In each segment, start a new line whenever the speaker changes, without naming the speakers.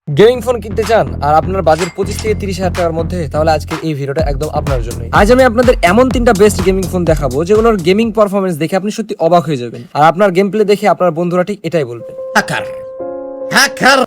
Gaming phone কিনতে চান আর আপনার বাজেট 25 থেকে 30,000 টাকার মধ্যে, তাহলে আজকে এই ভিডিওটা একদম আপনার জন্য। আজ আমি আপনাদের এমন তিনটা বেস্ট গেমিং ফোন দেখাবো যেগুলোর গেমিং পারফরমেন্স দেখে আপনি সত্যি অবাক হয়ে যাবেন, আর আপনার গেম প্লে দেখে আপনার বন্ধুরা ঠিক এটাই বলবে, হ্যাকার।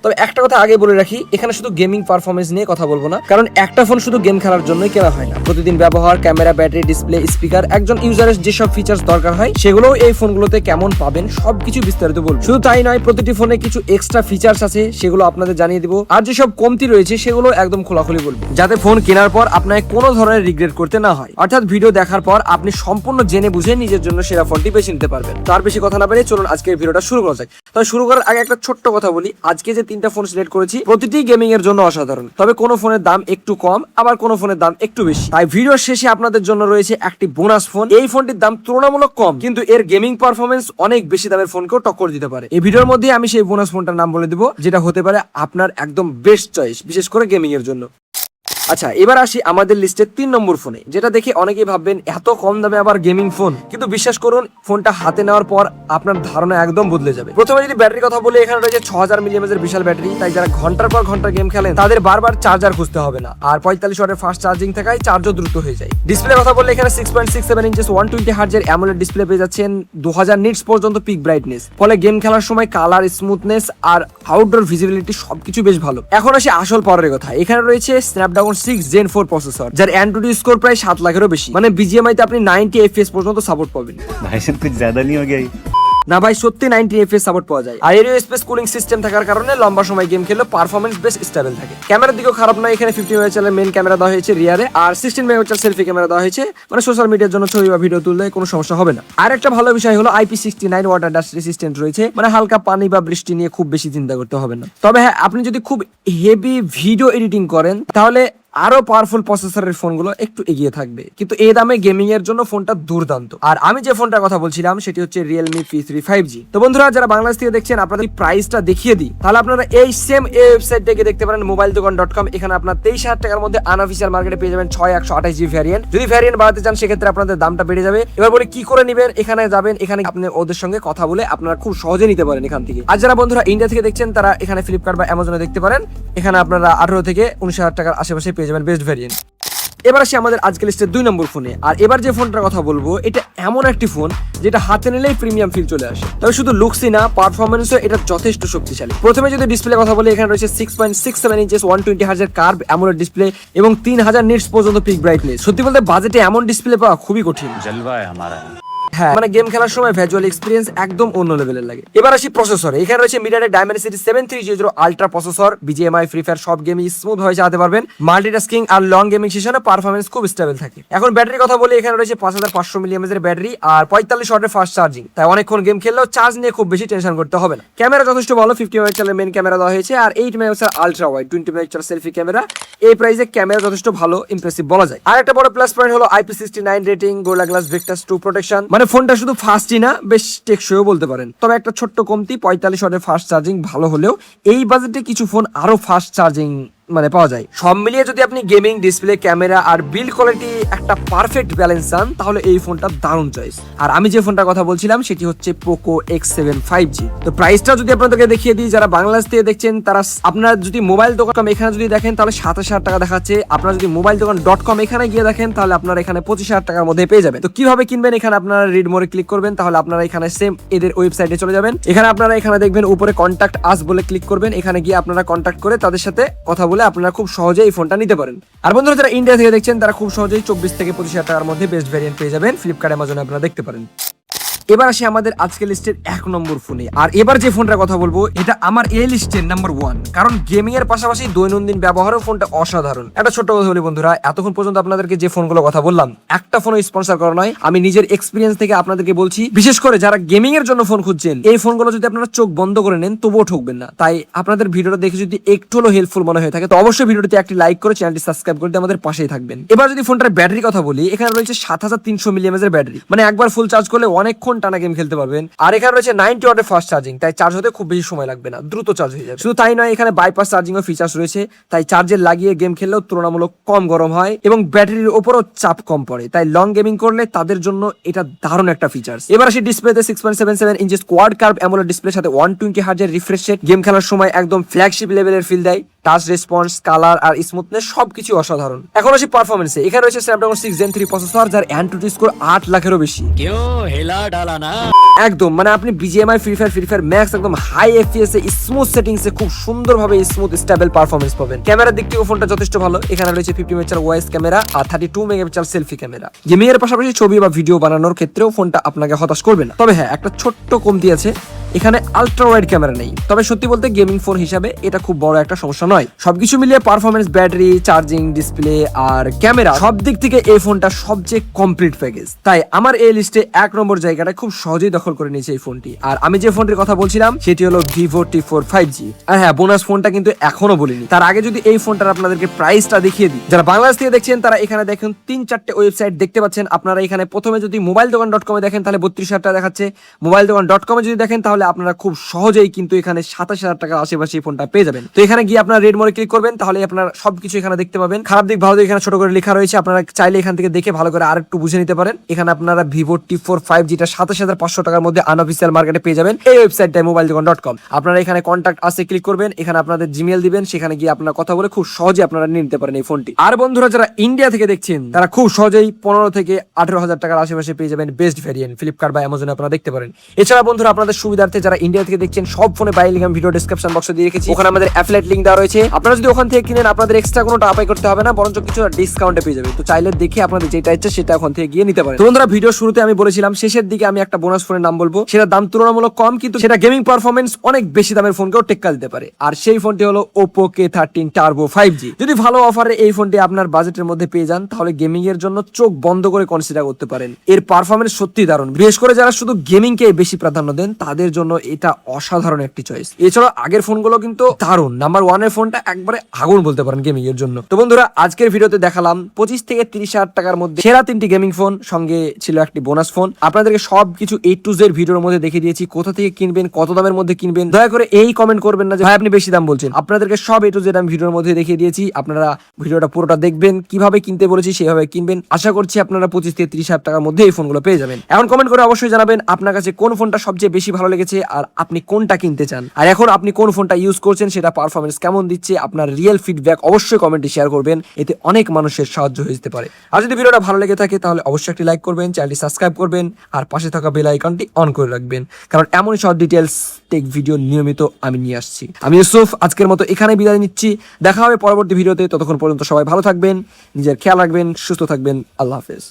তবে একটা কথা আগে বলে রাখি, এখানে শুধু গেমিং পারফরমেন্স নিয়ে কথা বলবো না, কারণ একটা ফোন শুধু গেম খেলার জন্যই কেনা হয় না। প্রতিদিন ব্যবহার, ক্যামেরা, ব্যাটারি, ডিসপ্লে, স্পিকার, একজন ইউজারের যেসব ফিচার্স দরকার হয় সেগুলোও এই ফোনগুলোতে কেমন পাবেন সবকিছু বিস্তারিত বলবো। শুধু তাই নয়, প্রতিটি ফোনে কিছু এক্সট্রা ফিচার্স আছে সেগুলো আপনাদের জানিয়ে দিব, আর যেসব কমতি রয়েছে সেগুলো একদম খোলাখুলি বলবো, যাতে ফোন কেনার পর আপনাকে কোনো ধরনের রিগ্রেট করতে না হয়। অর্থাৎ ভিডিও দেখার পর আপনি সম্পূর্ণ জেনে বুঝে নিজের জন্য সেরা ফোনটি বেছে নিতে পারবেন। তার বেশি কথা না বলে চলুন আজকের ভিডিওটা শুরু করা যাক। তবে শুরু করার আগে একটা ছোট্ট কথা বলি, আজকে যে তিনটা ফোন সিলেক্ট করেছি প্রতিটি গেমিং এর জন্য অসাধারণ, তবে কোন ফোনের দাম একটু কম, আবার কোন ফোনের দাম একটু বেশি। তাই ভিডিওর শেষে আপনাদের জন্য রয়েছে একটি বোনাস ফোন। এই ফোনটির দাম তুলনামূলক কম, কিন্তু এর গেমিং পারফরমেন্স অনেক বেশি দামের ফোনকেও টক্কর দিতে পারে। এই ভিডিওর মধ্যে আমি সেই বোনাস ফোনটার নাম বলে দিব, যেটা হতে পারে আপনার একদম বেস্ট চয়েস, বিশেষ করে গেমিং এর জন্য। আচ্ছা, এবার আসি আমাদের লিস্টের 3 নম্বর ফোনে, যেটা দেখে অনেকেই ভাববেন এত কম দামে আবার গেমিং ফোন, কিন্তু বিশ্বাস করুন ফোনটা হাতে নেওয়ার পর আপনার ধারণা একদম বদলে যাবে। প্রথমে যদি ব্যাটারির কথা বলি, এখানে রয়েছে 6000 মিলিঅ্যাম্পের বিশাল ব্যাটারি, তাই যারা ঘন্টার পর ঘন্টা গেম খেলেন তাদের বারবার চার্জার খুঁজতে হবে না, আর 45 ওয়াটের ফাস্ট চার্জিং থাকায় চার্জও দ্রুত হয়ে যায়। ডিসপ্লে কথা বললে এখানে 6.67 ইঞ্চেস 120 হার্জের অ্যামোলেড ডিসপ্লে পেয়ে যাচ্ছেন, 2000 নিটস পর্যন্ত পিক ব্রাইটনেস, ফলে গেম খেলার সময় কালার, স্মুথনেস আর আউটডোর ভিজিবিলিটি সবকিছু বেশ ভালো। এখন আসি আসল পাওয়ারের কথা, এখানে রয়েছে স্ন্যাপড্রাগন 6 Gen 4 প্রসেসর, যার অ্যান্ড্রয়েড স্কোর প্রায় 7 লাখেরও বেশি, মানে বিজিএমআই তে আপনি 90 FPS পর্যন্ত সাপোর্ট পাবেন।
भाई साहब कुछ ज्यादा नहीं हो गया ये?
না ভাই, সত্যি 90 FPS সাপোর্ট পাওয়া যায়। আর এর স্পেস কুলিং সিস্টেম থাকার কারণে লম্বা সময় গেম খেললে পারফরমেন্স বেশ স্টেবল থাকে। ক্যামেরার দিকেও খারাপ নয়, এখানে 50 মেগাপিক্সেলের মেইন ক্যামেরা দেওয়া হয়েছে রিয়ারে, আর 16 মেগাপিক্সেল সেলফি ক্যামেরা দেওয়া হয়েছে, মানে সোশ্যাল মিডিয়ার জন্য ছবি বা ভিডিও তুললে কোনো সমস্যা হবে না। আর একটা ভালো বিষয় হলো IP69 ওয়াটার ডাস্ট রেসিস্ট্যান্ট রয়েছে, মানে হালকা পানি বা বৃষ্টি নিয়ে খুব বেশি চিন্তা করতে হবে না। তবে হ্যাঁ, আপনি যদি খুব হেভি ভিডিও এডিটিং করেন তাহলে আরো পাওয়ারফুল প্রসেসরের ফোনগুলো একটু এগিয়ে থাকবে, কিন্তু এই দামে গেমিং এর জন্য ফোনটা দুর্দান্ত। আর আমি যে ফোনটার কথা বলছিলাম সেটি হচ্ছে Realme P3 5G। তো বন্ধুরা, যারা বাংলাদেশ থেকে দেখছেন আপনাদের প্রাইসটা দেখিয়ে দিই, তাহলে আপনারা এই সেম ওয়েবসাইট থেকে দেখতে পারেন mobiledogan.com। এখানে আপনার 23,000 টাকার মধ্যে আনঅফিশিয়াল মার্কেটে পেয়ে যাবেন 6128GB ভ্যারিয়েন্ট। যদি ভ্যারিয়েন্ট বাড়াতে চান সেক্ষেত্রে আপনাদের দামটা বেড়ে যাবে। এবার বলি কি করে নেবেন, এখানে যাবেন, এখানে আপনি ওদের সঙ্গে কথা বলে আপনারা খুব সহজে নিতে পারেন এখান থেকে। আর যারা বন্ধুরা ইন্ডিয়া থেকে দেখছেন তারা এখানে ফ্লিপকার্ট বা অ্যামাজনে দেখতে পারেন, এখানে আপনারা 18 থেকে 19,000 টাকার আশেপাশে পেয়ে যাবেন বেস্ট ভ্যারিয়েন্ট। এবার আসি আমাদের আজকের লিস্টের 2 নম্বর ফোনে। আর এবার যে ফোনটার কথা বলবো এটা এমন একটি ফোন যেটা হাতে নিলেই প্রিমিয়াম ফিল চলে আসে, তবে শুধু লুকসই না, পারফরমেন্সও এটা যথেষ্ট শক্তিশালী। প্রথমে যদি ডিসপ্লে কথা বলি, এখানে রয়েছে 6.67 ইঞ্চেস 120 হার্জের কার্ভ অ্যামোলেড ডিসপ্লে এবং 3000 নিটস পর্যন্ত পিক ব্রাইটনেস। সত্যি বলতে বাজেটে এমন ডিসপ্লে পাওয়া খুবই কঠিন।
जलवा है हमारा।
হ্যাঁ, মানে গেম খেলার সময় ভিজুয়াল এক্সপেরিয়েন্স একদম অন্য লেভেলের লাগে। এবার আসি প্রসেসরে, এখানে রয়েছে MediaTek Dimensity 7300 ultra processor, BGMI, free fire সব গেমই স্মুথ ভাবে চালাতে পারবেন। মাল্টিটাস্কিং আর লং গেমিং সেশনে পারফরমেন্স খুব স্টেবল থাকে। এখন ব্যাটারির কথা বলি, এখানে রয়েছে 5500 মিলিঅ্যাম্পের ব্যাটারি আর 45 ওয়াটের ফাস্ট চার্জিং, তাই অনেকক্ষণ গেম খেললেও চার্জ নিয়ে খুব বেশি টেনশন করতে হবে না। ক্যামেরা যথেষ্ট ভালো, 50 মেগাপিক্সেলের মেইন ক্যামেরা দেওয়া হয়েছে আর 8 megapixel ultra wide 20 megapixel selfie camera. এই প্রাইসে ক্যামেরা যথেষ্ট ভালো, ইমপ্রেসিভ বলা যায়। আর একটা বড় প্লাস পয়েন্ট হলো IP69 rating, gorilla glass Victus 2 protection, মানে ফোনটা শুধু ফাস্টই না, বেশ টেকসইও বলতে পারেন। তবে একটা ছোট্ট কমতি, 45 ওয়াটের ফাস্ট চার্জিং ভালো হলেও এই বাজেটে কিছু ফোন আরো ফাস্ট চার্জিং মানে পাওয়া যায়। সব মিলিয়ে যদি আপনি গেমিং, ডিসপ্লে, ক্যামেরা আর বিল্ড কোয়ালিটি একটা পারফেক্ট ব্যালেন্স চান তাহলে এই ফোনটা দারুণ চয়েস। আর আমি যে ফোনটার কথা বলছিলাম সেটি হচ্ছে Poco X7 5G। তো প্রাইসটা যদি আপনাদেরকে দেখিয়ে দিই, যারা বাংলাদেশ থেকে দেখছেন তারা, আপনারা যদি মোবাইল দোকান এখানে যদি দেখেন তাহলে 27,000 টাকা দেখাচ্ছে। আপনারা যদি mobiledogan.com এখানে গিয়ে দেখেন তাহলে আপনারা এখানে 25,000 টাকার মধ্যে পেয়ে যাবেন। তো কিভাবে কিনবেন, এখানে আপনারা রিড মোরে ক্লিক করবেন, তাহলে আপনারা এখানে সেম এদের ওয়েবসাইটে চলে যাবেন। এখানে আপনারা এখানে দেখবেন উপরে কন্ট্যাক্ট আস বলে ক্লিক করবেন, এখানে গিয়ে আপনারা কন্ট্যাক্ট করে তাদের সাথে কথা বলে আপনারা খুব সহজে এই ফোনটা নিতে পারেন। আর বন্ধুরা, যারা ইন্ডিয়া থেকে দেখছেন তারা খুব সহজেই 24 থেকে 25,000 টাকার মধ্যে বেস্ট ভ্যারিয়েন্ট পেয়ে যাবেন ফ্লিপকার্ট, অ্যামাজনে আপনারা দেখতে পারেন। এবার আসি আমাদের আজকের লিস্টের 1 নম্বর ফোনে। আর এবার যে ফোনটার কথা বলবো এটা আমার এই লিস্টের নাম্বার 1, কারণ গেমিং এর পাশাপাশি দৈনন্দিন ব্যবহারেও ফোনটা অসাধারণ। একটা ছোট্ট কথা বলি বন্ধুরা, এতক্ষণ পর্যন্ত আপনাদেরকে যে ফোনগুলো কথা বললাম একটা ফোনও স্পন্সর করা নয়, আমি নিজের এক্সপিরিয়েন্স থেকে আপনাদেরকে বলছি। বিশেষ করে যারা গেমিং এর জন্য ফোন খুঁজছেন, এই ফোনগুলো যদি আপনারা চোখ বন্ধ করে নেন তবুও ঠকবেন না। তাই আপনাদের ভিডিওটা দেখে যদি একটু হলো হেল্পফুল মনে হয়ে থাকে তো অবশ্যই ভিডিওতে একটি লাইক করে চ্যানেলটি সাবস্ক্রাইব করে আমাদের পাশেই থাকবেন। এবার যদি ফোনটার ব্যাটারি কথা বলি, এখানে রয়েছে 7300 মিলিঅ্যাম্পের ব্যাটারি, মানে একবার ফুল চার্জ করলে অনেকক্ষণ টানা গেম খেলতে পারবেন। আর এখানে রয়েছে 90 ওয়াটের ফাস্ট চার্জিং, তাই চার্জ হতে খুব বেশি সময় লাগবে না, দ্রুত চার্জ হয়ে যাবে। শুধু তাই নয়, এখানে বাইপাস চার্জিং ও ফিচার্স রয়েছে, তাই চার্জে লাগিয়ে গেম খেললেও তুলনামূলক কম গরম হয় এবং ব্যাটারির উপরও চাপ কম পড়ে, তাই লং গেমিং করলে তাদের জন্য এটা দারুণ একটা ফিচার্স। এবার আসি ডিসপ্লেতে 6.77 ইঞ্চি কোয়াড কার্ভ অ্যামোলেড ডিসপ্লের সাথে 120 হার্জের রিফ্রেশ রেট গেম খেলার সময় একদম ফ্ল্যাগশিপ লেভেলের ফিল দেয়। টাচ রেসপন্স, কালার আর স্মুথনেস সবকিছু অসাধারণ। এখন আসি পারফরমেন্সে। এখানে রয়েছে স্ন্যাপড্রাগন 6 Gen 3 প্রসেসর, যার অ্যান্টুটি স্কোর 8 লাখেরও বেশি। একদম মানে আপনি বিজিএমআই ফ্রি ফায়ার ম্যাক্স একদম হাই এফপিএস এ স্মুথ সেটিংসে খুব সুন্দরভাবে স্মুথ স্টেবল পারফরমেন্স পাবেন। ক্যামেরার দিক থেকে ফোনটা যথেষ্ট ভালো। এখানে রয়েছে 50 মেগাপিক্সেল ওয়াইস ক্যামেরা আর 32 মেগাপিক্সেল সেলফি ক্যামেরা। গেমিং এর পাশাপাশি ছবি বা ভিডিও বানানোর ক্ষেত্রেও ফোনটা আপনাকে হতাশ করবে না। তবে হ্যাঁ, একটা ছোট্ট কমতি আছে, এখানে আলট্রা ওয়াইড ক্যামেরা নেই। তবে সত্যি বলতে গেমিং ফোন হিসাবে এটা খুব বড় একটা সমস্যা নয়। সবকিছু মিলিয়ে পারফরমেন্স, ব্যাটারি, চার্জিং, ডিসপ্লে আর ক্যামেরা সব দিক থেকে এই ফোনটা সবচেয়ে কমপ্লিট প্যাকেজ। তাই আমার এই লিস্টে 1 নম্বর জায়গাটা খুব সহজেই দখল করে নিয়েছে এই ফোনটি। আর আমি যে ফোনটির কথা বলছিলাম সেটি হলো Vivo T4 5G। আর হ্যাঁ, বোনাস ফোনটা কিন্তু এখনো বলিনি। তার আগে যদি এই ফোনটার আপনাদেরকে প্রাইসটা দেখিয়ে দিই, যারা বাংলাদেশ থেকে দেখছেন তারা এখানে দেখুন 3-4টে ওয়েবসাইট দেখতে পাচ্ছেন আপনারা। এখানে প্রথমে যদি mobiledogan.com এ দেখেন তাহলে 32,000 টাকা দেখাচ্ছে। mobiledogan.com এ যদি দেখেন তাহলে আপনারা খুব সহজেই কিন্তু এখানে 27,000 টাকার আশেপাশে এই ফোনটা পেয়ে যাবেন। তো এখানে গিয়ে আপনারা রেড মোড়ে ক্লিক করবেন, তাহলে আপনারা সবকিছু এখানে দেখতে পাবেন। খারাপ দিক ভালো দিক এখানে ছোট করে লেখা রয়েছে, আপনারা চাইলে এখান থেকে দেখে ভালো করে আরেকটু বুঝে নিতে পারেন। এখানে আপনারা Vivo T4 5G টা 27,500 টাকার মধ্যে আনঅফিসিয়াল মার্কেটে পেয়ে যাবেন এই ওয়েবসাইটটায় mobiledogan.com। আপনারা এখানে কন্টাক্ট আসে ক্লিক করবেন, এখানে আপনাদের জিমেইল দিবেন, সেখানে গিয়ে আপনারা কথা বলে খুব সহজে আপনারা নিয়ে নিতে পারেন এই ফোনটি। আর বন্ধুরা যারা ইন্ডিয়া থেকে দেখছেন তারা খুব সহজেই 15 থেকে 18,000 টাকার আশেপাশে পেয়ে যাবেন বেস্ট ভ্যারিয়েন্ট। ফ্লিপকার্ট বা অ্যামাজনে আপনারা দেখতে পারেন। এছাড়া বন্ধুরা আপনাদের সুবিধার্থে যারা ইন্ডিয়া থেকে দেখছেন সব ফোনে বাই লিঙ্ক ভিডিও ডেসক্রিপশন বক্সে দিয়ে রেখেছি, ওখানে আমাদের অ্যাফিলিয়েট লিংক দেওয়া রয়েছে। আপনারা যদি ওখান থেকে কিনেন আপনাদের এক্সট্রা কোনো টাকা পে করতে হবে না, বরঞ্চ কিছু ডিসকাউন্টে পেয়ে যাবেন। তো চাইলে দেখে আপনাদের যেটা ইচ্ছা সেটা ওখান থেকে গিয়ে নিতে পারেন। তো বন্ধুরা ভিডিও শুরুতে আমি বলেছিলাম শেষের দিকে আমি একটা বোনাস ফোনের নাম বলবো, সেটার দাম তুলনামূলক কম কিন্তু সেটা গেমিং পারফরমেন্স অনেক বেশি দামের ফোনকেও টেক্কা দিতে পারে। আর সেই ফোনটি হলো Oppo K13 Turbo 5G। যদি ভালো অফারে এই ফোনটি আপনার বাজেটের মধ্যে পেয়ে যান তাহলে গেমিং এর জন্য চোখ বন্ধ করে কনসিডার করতে পারেন। এর পারফরমেন্স সত্যি দারুণ, বিশেষ করে যারা শুধু গেমিং কে বেশি প্রাধান্য দেন তাদের জন্য এটা অসাধারণ একটি চয়েস। এছাড়া আগের ফোনগুলো কিন্তু দারুণ, নাম্বার 1 এর ফোনটা একবারে আগুন বলতে পারেন গেমিং এর জন্য। তো বন্ধুরা আজকের ভিডিওতে দেখালাম 25 থেকে 30,000 টাকার মধ্যে সেরা 3টি গেমিং ফোন, সঙ্গে ছিল একটি বোনাস ফোন। আপনাদেরকে সবকিছু A to Z ভিডিওর মধ্যে দেখিয়ে দিয়েছি, কোথা থেকে কিনবেন, কত দামের মধ্যে কিনবেন। দয়া করে এই কমেন্ট করবেন না যে ভাই আপনি বেশি দাম বলছেন। আপনাদেরকে সব A to Z আমি ভিডিওর মধ্যে দেখিয়ে দিয়েছি, আপনারা ভিডিওটা পুরোটা দেখবেন, কিভাবে কিনতে বলেছি সেভাবে কিনবেন। আশা করছি আপনারা 25 থেকে 30,000 টাকার মধ্যে এই ফোনগুলো পেয়ে যাবেন। এখন কমেন্ট করে অবশ্যই জানাবেন আপনার কাছে কোন ফোনটা সবচেয়ে বেশি ভালো লেগেছে আর আপনি কোনটা কিনতে চান। আর এখন আপনি কোন ফোনটা ইউজ করছেন, সেটা পারফরমেন্স কেমন দিচ্ছে, আপনার রিয়েল ফিডব্যাক অবশ্যই কমেন্টে শেয়ার করবেন, এতে অনেক মানুষের সাহায্য হয়ে যেতে পারে। আর যদি ভিডিওটা ভালো লেগে থাকে তাহলে অবশ্যই একটি লাইক করবেন, চ্যানেলটি সাবস্ক্রাইব করবেন আর পাশে থাকা বেল আইকনটি অন করে রাখবেন, কারণ এমন সব ডিটেলস টেক ভিডিও নিয়মিত আমি নিয়ে আসছি। আমি ইউসুফ আজকের মতো এখানে বিদায় নিচ্ছি, দেখা হবে পরবর্তী ভিডিওতে। ততক্ষণ পর্যন্ত সবাই ভালো থাকবেন, নিজের খেয়াল রাখবেন, সুস্থ থাকবেন। আল্লাহ হাফেজ।